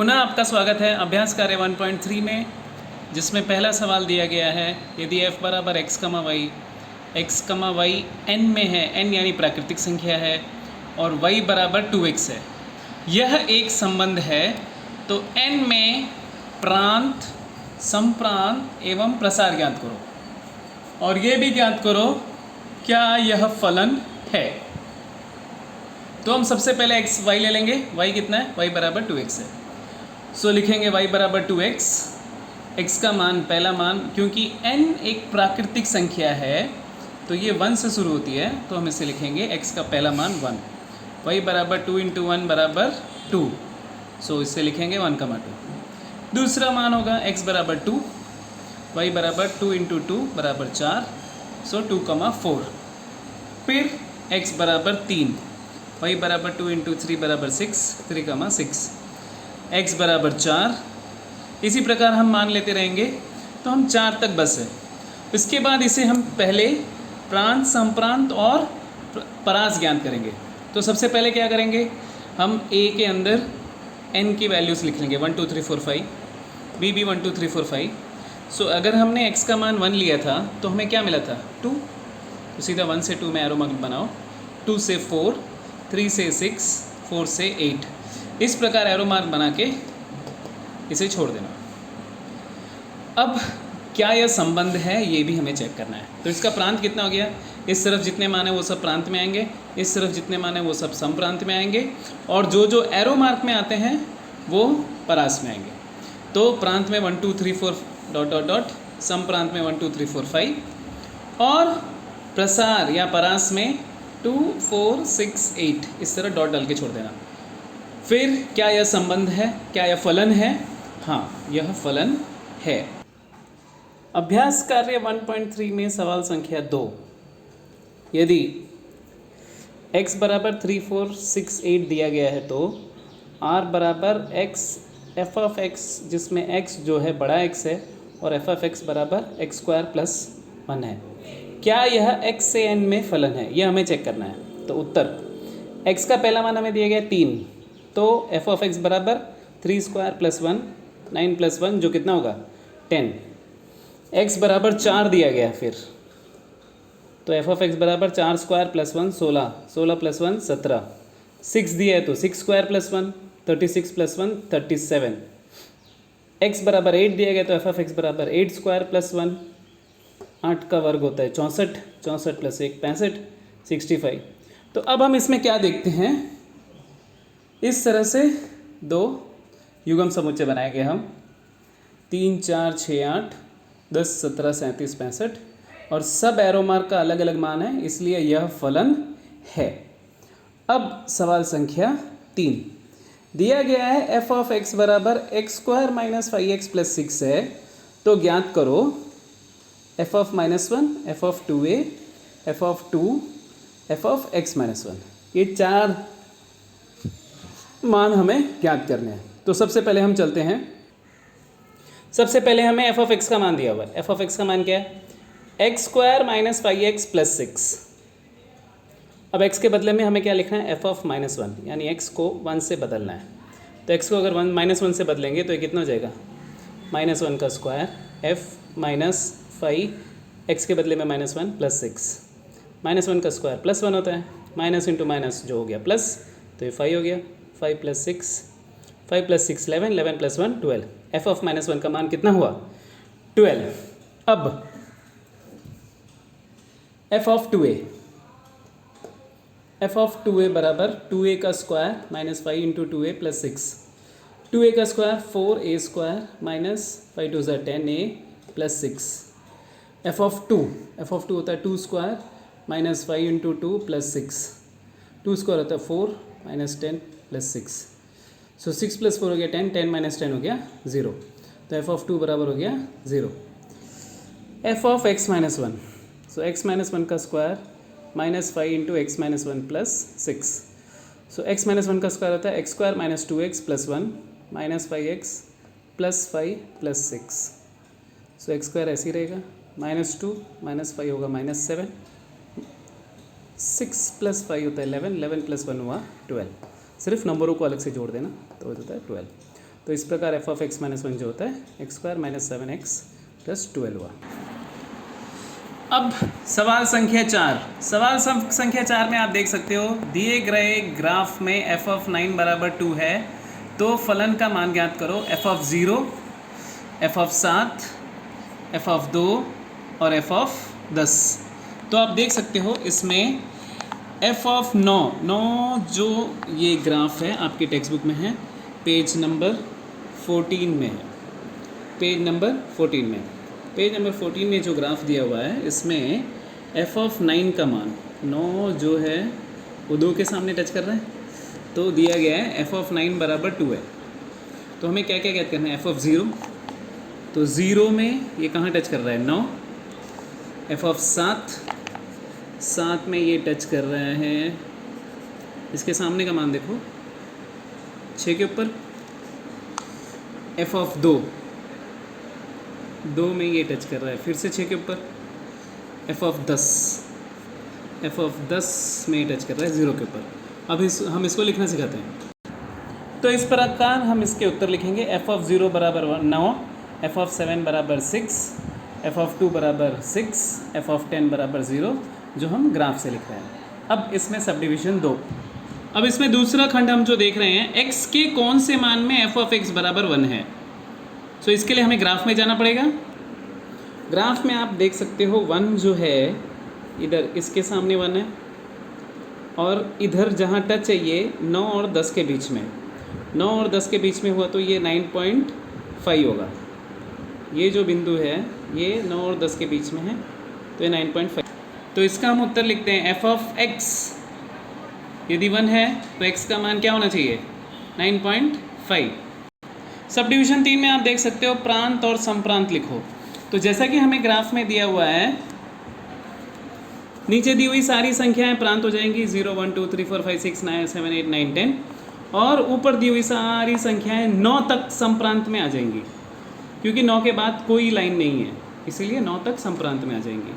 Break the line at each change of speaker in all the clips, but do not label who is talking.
पुनः आपका स्वागत है अभ्यास कार्य 1.3 में, जिसमें पहला सवाल दिया गया है यदि f बराबर x कमा वाई n में है, n यानी प्राकृतिक संख्या है, और y बराबर 2x है, यह एक संबंध है, तो n में प्रांत, संप्रांत एवं प्रसार ज्ञात करो और ये भी ज्ञात करो क्या यह फलन है। तो हम सबसे पहले x y ले लेंगे। y कितना है? y बराबर 2x है। सो लिखेंगे y बराबर 2x, x का मान, पहला मान, क्योंकि n एक प्राकृतिक संख्या है तो ये 1 से शुरू होती है, तो हम इसे लिखेंगे x का पहला मान 1। y बराबर 2 × 1 बराबर 2, सो इसे लिखेंगे 1,2। दूसरा मान होगा x बराबर 2, y बराबर 2 × 2 बराबर 4, सो 2,4। फिर x बराबर 3, y बराबर 2 × 3 बराबर 6, 3,6। x बराबर 4, इसी प्रकार हम मान लेते रहेंगे तो हम 4 तक बस है। इसके बाद इसे हम पहले प्रांत, संप्रांत और परास ज्ञात करेंगे। तो सबसे पहले क्या करेंगे, हम a के अंदर n की वैल्यूज़ लिख लेंगे 1 2 3 4 5, b भी 1 2 3 4 5। सो अगर हमने x का मान 1 लिया था तो हमें क्या मिला था? 2। तो सीधा 1 से 2 में एरो मार्क बनाओ, 2 से 4, 3 से 6, 4 से 8, इस प्रकार एरो मार्क बना के इसे छोड़ देना। अब क्या यह संबंध है, ये भी हमें चेक करना है। तो इसका प्रांत कितना हो गया? इस तरफ जितने मान है वो सब प्रांत में आएंगे, इस तरफ जितने मान है वो सब संप्रांत में आएंगे, और जो जो एरो मार्क में आते हैं वो परास में आएंगे। तो प्रांत में 1 2 3 4 डॉट डॉट डॉट, संप्रांत में 1 2 3 4 5, और प्रसार या परास में 2 4 6 8, इस तरह डॉट डाल के छोड़ देना। फिर क्या यह संबंध है, क्या यह फलन है? हाँ, यह फलन है। अभ्यास कार्य 1.3 में सवाल संख्या 2, यदि x बराबर 3 4 6 8 दिया गया है तो r बराबर x f ऑफ x, जिसमें x जो है बड़ा x है और f ऑफ x बराबर x² + 1 है, क्या यह x से n में फलन है? यह हमें चेक करना है। तो उत्तर, x का पहला मान हमें दिया गया 3, तो f ऑफ x बराबर 3² + 1, 9 + 1, जो कितना होगा? 10। x बराबर 4 दिया गया, फिर तो f ऑफ x बराबर 4² + 1 16, 16 + 1 17। 6 दिया है तो 6² + 1, 36 + 1 37। x बराबर 8 दिया गया तो f ऑफ x बराबर 8² + 1, 8 का वर्ग होता है 64, 64 + 1 65, 65। तो अब हम इसमें क्या देखते हैं, इस तरह से दो युग्म समुच्चय बनाएंगे हम, 3 4 6 8 10 17 37 65, और सब एरो मार्क का अलग अलग मान है, इसलिए यह फलन है। अब सवाल संख्या 3 दिया गया है f ऑफ x बराबर x² - 5x + 6 है, तो ज्ञात करो f of -1, f of 2a, f of 2, f of x - 1। ये 4 मान हमें ज्ञात करने हैं। तो सबसे पहले हम चलते हैं, सबसे पहले हमें f ऑफ x का मान दिया हुआ है। f ऑफ x का मान क्या है? x² - 5x + 6। अब x के बदले में हमें क्या लिखना है? f ऑफ -1, यानी x को 1 से बदलना है। तो x को अगर -1 से बदलेंगे तो ये कितना हो जाएगा? -1 का स्क्वायर, f - 5, x के बदले में -1 + 6, -1 का स्क्वायर +1 होता है, माइनस इंटू माइनस जो हो गया प्लस, तो ये 5 हो गया, 5 + 6, 5 + 6 11, 11 + 1 12। f ऑफ -1 का मान कितना हुआ? 12। अब f of 2a, f of 2a बराबर 2a का स्क्वायर -5 × 2a + 6, 2a का square 4a² - 5 2 10a + 6। f of 2, f of 2 होता है 2² - 5 × 2 + 6, 2² होता है 4 - 10 + 6, सो 6 + 4 हो गया 10, 10 - 10 हो गया 0, तो f ऑफ 2 बराबर हो गया 0। f of x - 1, so x - 1 का स्क्वायर -5 × x - 1 + 6, सो x - 1 का स्क्वायर होता है x² - 2x + 1 -5x + 5 + 6, सो x² ऐसे ही रहेगा, -2 - 5 होगा -7, 6 + 5 होता है 11, 11 + 1 हुआ 12। सिर्फ नंबरों को अलग से जोड़ देना तो हो जाता है 12। तो इस प्रकार F of x minus one जो होता है x square minus 7x plus 12 हुआ। अब सवाल संख्या 4। सवाल संख्या 4 में आप देख सकते हो दिए गए ग्राफ में एफ ऑफ 9 बराबर 2 है, तो फलन का मान ज्ञात करो F of 0, F of 7, F of 2 और एफ ऑफ 10। तो आप देख सकते हो इसमें एफ ऑफ 9 जो ये ग्राफ है आपकी टेक्स्ट बुक में है, पेज नंबर 14 में है। पेज नंबर 14 में जो ग्राफ दिया हुआ है इसमें एफ ऑफ 9 का मान 9 जो है वो 2 के सामने टच कर रहा है, तो दिया गया है एफ ऑफ 9 बराबर 2 है। तो हमें क्या क्या ज्ञात करना है? एफ ऑफ 0, तो 0 में ये कहाँ टच कर रहा है? 9। एफ ऑफ 7 में ये टच कर रहा है, इसके सामने का मान देखो 6 के ऊपर। एफ ऑफ 2 में ये टच कर रहा है फिर से 6 के ऊपर। एफ ऑफ 10 में ये टच कर रहा है 0 के ऊपर। अब हम इसको लिखना सिखाते हैं। तो इस प्रकार हम इसके उत्तर लिखेंगे। एफ ऑफ 0 बराबर 9, एफ ऑफ 7 बराबर 6, एफ ऑफ 2 बराबर 6, एफ ऑफ 10 बराबर 0, जो हम ग्राफ से लिख रहे हैं। अब इसमें सब डिविजन 2। अब इसमें दूसरा खंड हम जो देख रहे हैं, x के कौन से मान में एफ ऑफ x बराबर 1 है। सो इसके लिए हमें ग्राफ में जाना पड़ेगा। ग्राफ में आप देख सकते हो 1 जो है इधर इसके सामने 1 है, और इधर जहाँ टच है ये 9 और 10 के बीच में, 9 और 10 के बीच में हुआ तो ये 9.5 होगा। ये जो बिंदु है ये 9 और 10 के बीच में है, तो ये 9.5। तो इसका हम उत्तर लिखते हैं एफ ऑफ x यदि 1 है तो x का मान क्या होना चाहिए? 9.5। सब डिविजन 3 में आप देख सकते हो प्रांत और संप्रांत लिखो। तो जैसा कि हमें ग्राफ में दिया हुआ है, नीचे दी हुई सारी संख्याएं प्रांत हो जाएंगी 0 1 2 3 4 5 6 9 7 8 9 10, और ऊपर दी हुई सारी संख्याएं 9 तक संप्रांत में आ जाएंगी, क्योंकि 9 के बाद कोई लाइन नहीं है, इसीलिए 9 तक संप्रांत में आ जाएंगी।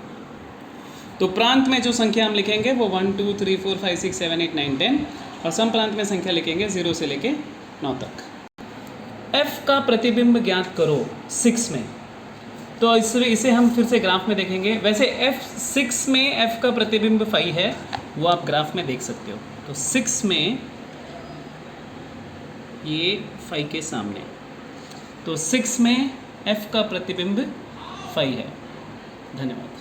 तो प्रांत में जो संख्या हम लिखेंगे वो 1 2 3 4 5 6 7 8 9 10, और संप्रांत में संख्या लिखेंगे 0 से लेके 9 तक। f का प्रतिबिंब ज्ञात करो 6 में। तो इसे हम फिर से ग्राफ में देखेंगे। वैसे f6 में f का प्रतिबिंब 5 है, वो आप ग्राफ में देख सकते हो। तो 6 में ये 5 के सामने, तो 6 में f का प्रतिबिंब 5 है। धन्यवाद।